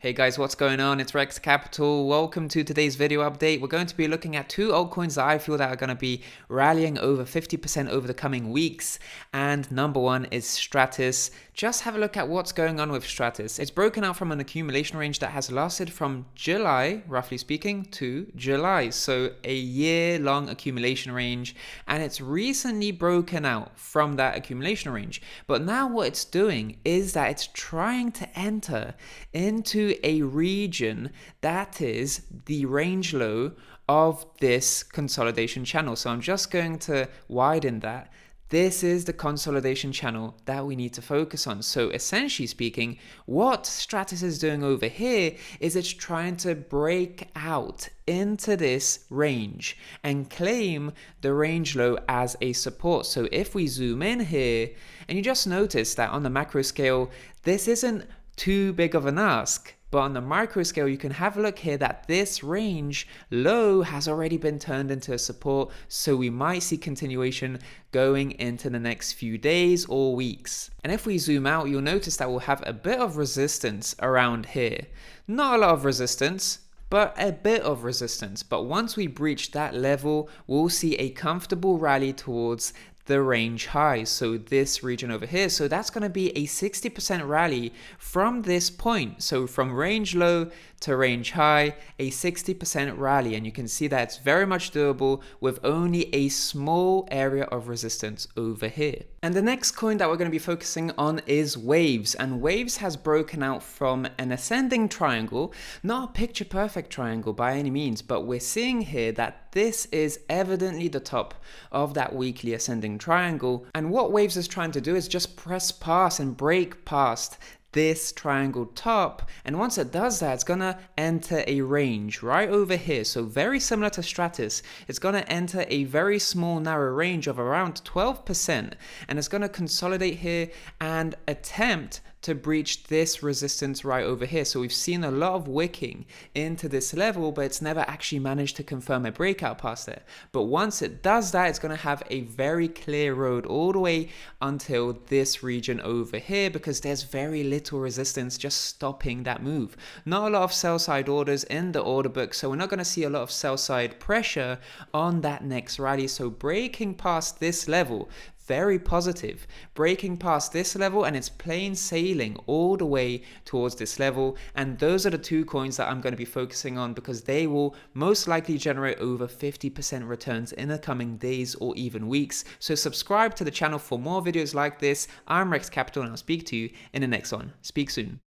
Hey guys, what's going on? It's Rekt Capital. Welcome to today's video update. We're going to be looking at two altcoins that I feel that are going to be rallying over 50% over the coming weeks. And number one is Stratis. Just have a look at what's going on with Stratis. It's broken out from an accumulation range that has lasted from July, roughly speaking, to July. So a year-long accumulation range. And it's recently broken out from that accumulation range. But now what it's doing is that it's trying to enter into a region that is the range low of this consolidation channel. So I'm just going to widen that. This is the consolidation channel that we need to focus on. So essentially speaking, what Stratis is doing over here is it's trying to break out into this range and claim the range low as a support. So if we zoom in here, and you just notice that on the macro scale, this isn't too big of an ask. But on the micro scale, you can have a look here that this range low has already been turned into a support. So we might see continuation going into the next few days or weeks. And if we zoom out, you'll notice that we'll have a bit of resistance around here. Not a lot of resistance, but a bit of resistance. But once we breach that level, we'll see a comfortable rally towards the range high, so this region over here. So that's going to be a 60% rally from this point. So from range low to range high, a 60% rally, and you can see that it's very much doable with only a small area of resistance over here. And the next coin that we're going to be focusing on is Waves, and Waves has broken out from an ascending triangle, not a picture perfect triangle by any means, but we're seeing here that this is evidently the top of that weekly ascending triangle. And what Waves is trying to do is just press past and break past this triangle top, and once it does that, it's gonna enter a range right over here. So very similar to Stratis, it's gonna enter a very small narrow range of around 12%, and it's gonna consolidate here and attempt to breach this resistance right over here. So we've seen a lot of wicking into this level, but it's never actually managed to confirm a breakout past it. But once it does that, it's going to have a very clear road all the way until this region over here, because there's very little resistance just stopping that move. Not a lot of sell side orders in the order book, so we're not going to see a lot of sell side pressure on that next rally. So breaking past this level, very positive, breaking past this level, and it's plain sailing all the way towards this level. And those are the two coins that I'm going to be focusing on, because they will most likely generate over 50% returns in the coming days or even weeks. So subscribe to the channel for more videos like this. I'm Rekt Capital, and I'll speak to you in the next one. Speak soon.